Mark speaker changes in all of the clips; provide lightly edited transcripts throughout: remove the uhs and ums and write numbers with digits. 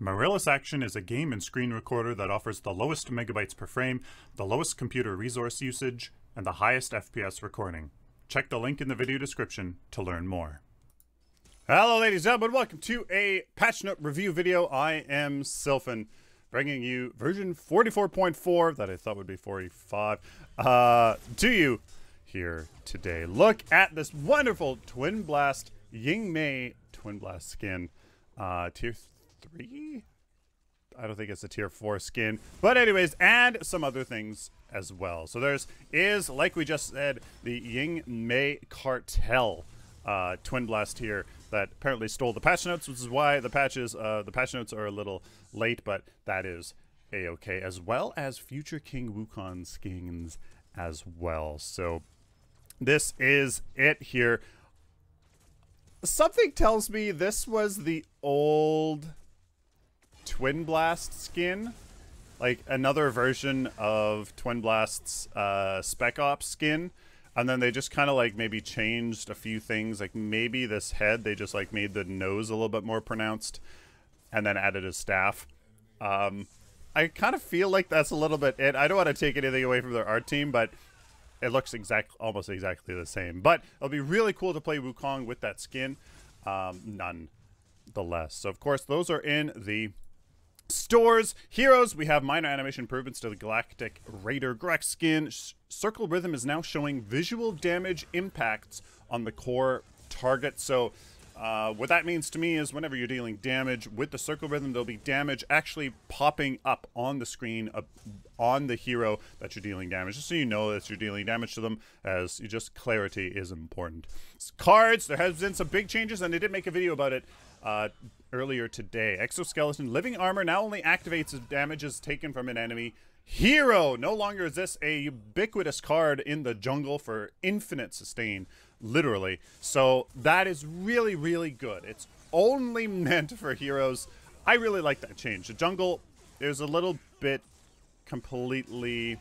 Speaker 1: Mirrorless Action is a game and screen recorder that offers the lowest megabytes per frame, the lowest computer resource usage, and the highest FPS recording. Check the link in the video description to learn more. Hello ladies and gentlemen, welcome to a patch note review video. I am Sylphin, bringing you version 44.4, that I thought would be 45, to you here today. Look at this wonderful Twin Blast Yingmei Twin Blast skin. Tier 3? I don't think it's a tier 4 skin. But anyways, and some other things as well. So is, like we just said, the Yingmei Cartel Twin Blast here that apparently stole the patch notes, which is why the patch notes are a little late, but that is a-okay, as well as Future King Wukong skins as well. So this is it here. Something tells me this was the old Twin Blast skin, like another version of Twin Blast's Spec Ops skin, and then they just kind of like maybe changed a few things, like maybe this head, they just like made the nose a little bit more pronounced and then added a staff. I kind of feel like that's a little bit it. I don't want to take anything away from their art team, but it looks almost exactly the same. But it'll be really cool to play Wukong with that skin, nonetheless. So of course those are in the stores. Heroes, we have minor animation improvements to the Galactic Raider Grek skin. Circle Rhythm is now showing visual damage impacts on the core target. So what that means to me is whenever you're dealing damage with the Circle Rhythm, there'll be damage actually popping up on the screen on the hero that you're dealing damage, just so you know that you're dealing damage to them, as just clarity is important. Cards, there has been some big changes, and they did make a video about it earlier today. Exoskeleton Living Armor now only activates if damage is taken from an enemy hero. No longer is this a ubiquitous card in the jungle for infinite sustain, literally. So that is really, really good. It's only meant for heroes. I really like that change. The jungle is a little bit completely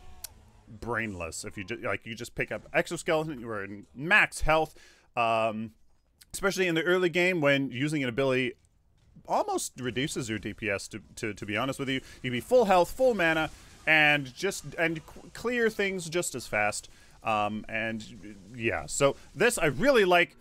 Speaker 1: brainless. If you just pick up Exoskeleton, you are in max health, especially in the early game when using an ability almost reduces your DPS. To be honest with you, you'd be full health, full mana, and clear things just as fast. And yeah, so this I really like.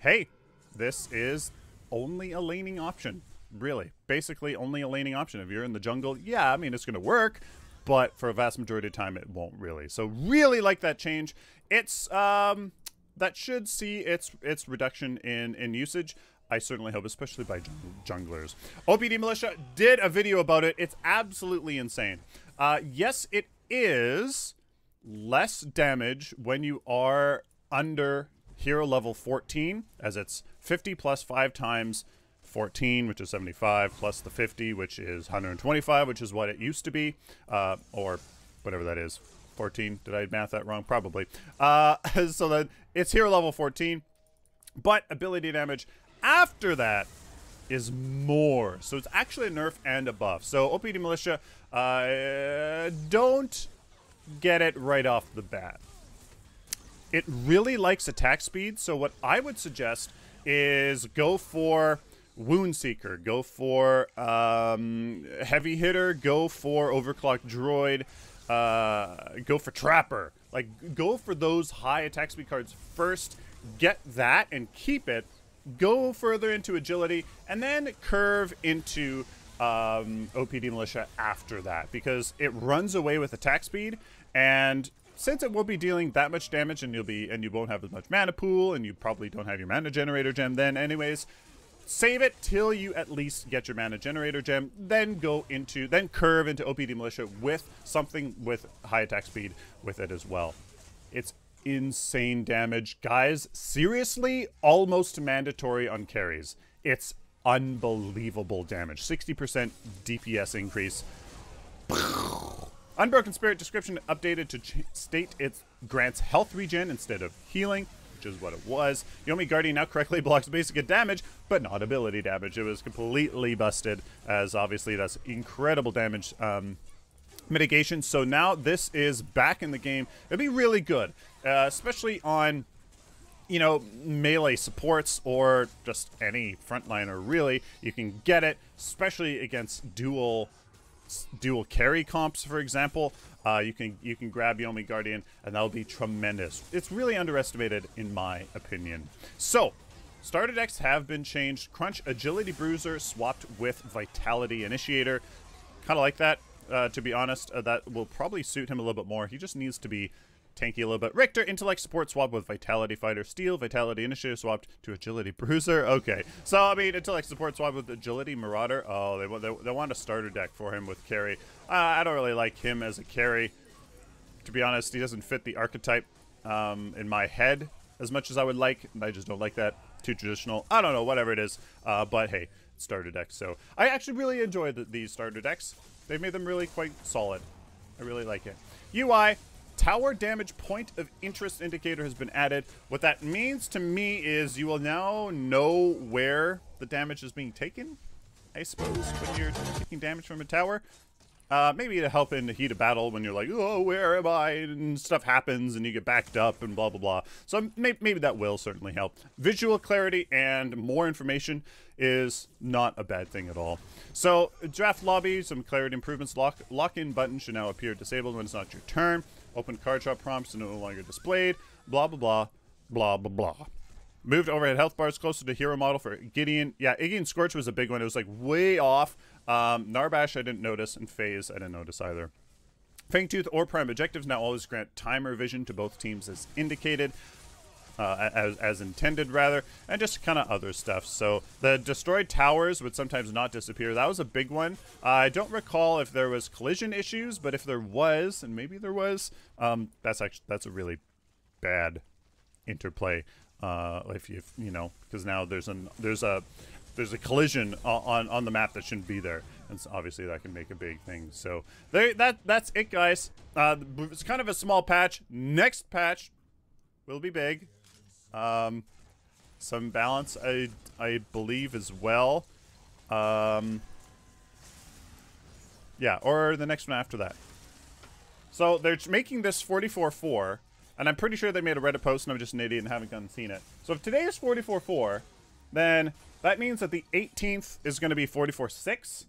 Speaker 1: Hey, this is only a laning option, really. Basically only a laning option. If you're in the jungle, yeah, I mean, it's going to work, but for a vast majority of time, it won't really. So really like that change. It's, that should see its reduction in usage. I certainly hope, especially by junglers. OPD Militia did a video about it. It's absolutely insane. Yes, it is less damage when you are under hero level 14, as it's 50 plus 5 times 14, which is 75, plus the 50, which is 125, which is what it used to be, or whatever that is. 14, did I math that wrong? Probably. So then it's hero level 14, but ability damage after that is more. So it's actually a nerf and a buff. So OPD Militia, don't get it right off the bat. It really likes attack speed, so what I would suggest is go for Wound Seeker, go for Heavy Hitter, go for Overclocked Droid, go for Trapper. Like, go for those high attack speed cards first, get that and keep it, go further into agility, and then curve into OPD Militia after that, because it runs away with attack speed, and since it won't be dealing that much damage, and you won't have as much mana pool, and you probably don't have your mana generator gem then anyways, save it till you at least get your mana generator gem, then curve into OPD Militia with something with high attack speed with it as well. It's insane damage, guys. Seriously, almost mandatory on carries. It's unbelievable damage. 60% DPS increase. Unbroken Spirit description updated to state it grants health regen instead of healing, which is what it was. Yomi Guardian now correctly blocks basic damage, but not ability damage. It was completely busted, as obviously that's incredible damage mitigation. So now this is back in the game. It'll be really good, especially on you know, melee supports or just any frontliner really, you can get it, especially against dual carry comps, for example. You can grab Yomi Guardian, and that'll be tremendous. It's really underestimated, in my opinion. So, starter decks have been changed. Crunch Agility Bruiser swapped with Vitality Initiator. Kind of like that, to be honest. That will probably suit him a little bit more. He just needs to be tanky a little bit. Richter, Intellect Support swapped with Vitality Fighter. Steel, Vitality Initiator swapped to Agility Bruiser. Okay. So, I mean, Intellect Support swapped with Agility Marauder. Oh, they want a starter deck for him with carry. I don't really like him as a carry. To be honest, he doesn't fit the archetype in my head as much as I would like. I just don't like that. Too traditional. I don't know, whatever it is. But hey, starter deck. So, I actually really enjoy these starter decks. They've made them really quite solid. I really like it. UI. Tower damage point of interest indicator has been added. What that means to me is you will now know where the damage is being taken, I suppose, when you're taking damage from a tower. Maybe to help in the heat of battle when you're like, oh, where am I? And stuff happens and you get backed up and blah, blah, blah. So maybe that will certainly help. Visual clarity and more information is not a bad thing at all. So draft lobby, some clarity improvements. Lock-in button should now appear disabled when it's not your turn. Open card shop prompts are no longer displayed. Blah, blah, blah, blah, blah, blah. Moved overhead health bars closer to hero model for Gideon. Yeah, Iggy and Scorch was a big one. It was like way off. Narbash I didn't notice, and Phase I didn't notice either. Fangtooth or Prime objectives now always grant timer vision to both teams as indicated. As intended, rather, and just kind of other stuff. So the destroyed towers would sometimes not disappear. That was a big one. I don't recall if there was collision issues, but if there was, and maybe there was, that's a really bad interplay. If you know, because now there's a collision on the map that shouldn't be there, and so obviously that can make a big thing. So that's it, guys. It's kind of a small patch. Next patch will be big. Some balance, I believe, as well. Yeah, or the next one after that. So they're making this 44.4, and I'm pretty sure they made a Reddit post, and I'm just an idiot and haven't gone and seen it. So if today is 44.4, then that means that the 18th is going to be 44.6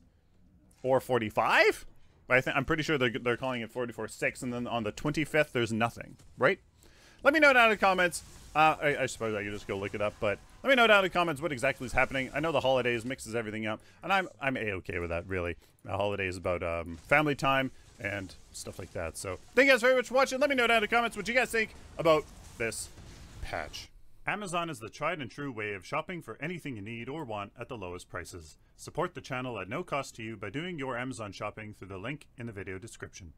Speaker 1: or 45. I'm pretty sure they're calling it 44.6, and then on the 25th there's nothing, right? Let me know down in the comments. I suppose I could just go look it up, but let me know down in the comments what exactly is happening. I know the holidays mixes everything up, and I'm A-okay with that, really. The holiday is about family time and stuff like that. So thank you guys very much for watching. Let me know down in the comments what you guys think about this patch. Amazon is the tried and true way of shopping for anything you need or want at the lowest prices. Support the channel at no cost to you by doing your Amazon shopping through the link in the video description.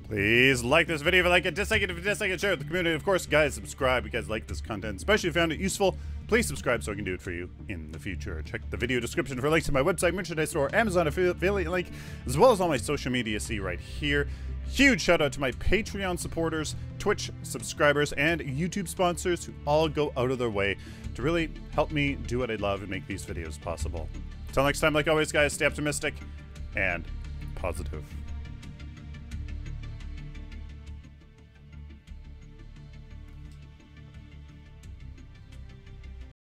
Speaker 1: Please like this video if you like it, dislike it if you dislike it, share it with the community. Of course, guys, subscribe if you guys like this content, especially if you found it useful. Please subscribe so I can do it for you in the future. Check the video description for links to my website, merchandise store, Amazon affiliate link, as well as all my social media see right here. Huge shout out to my Patreon supporters, Twitch subscribers, and YouTube sponsors who all go out of their way to really help me do what I love and make these videos possible. Until next time, like always, guys, stay optimistic and positive.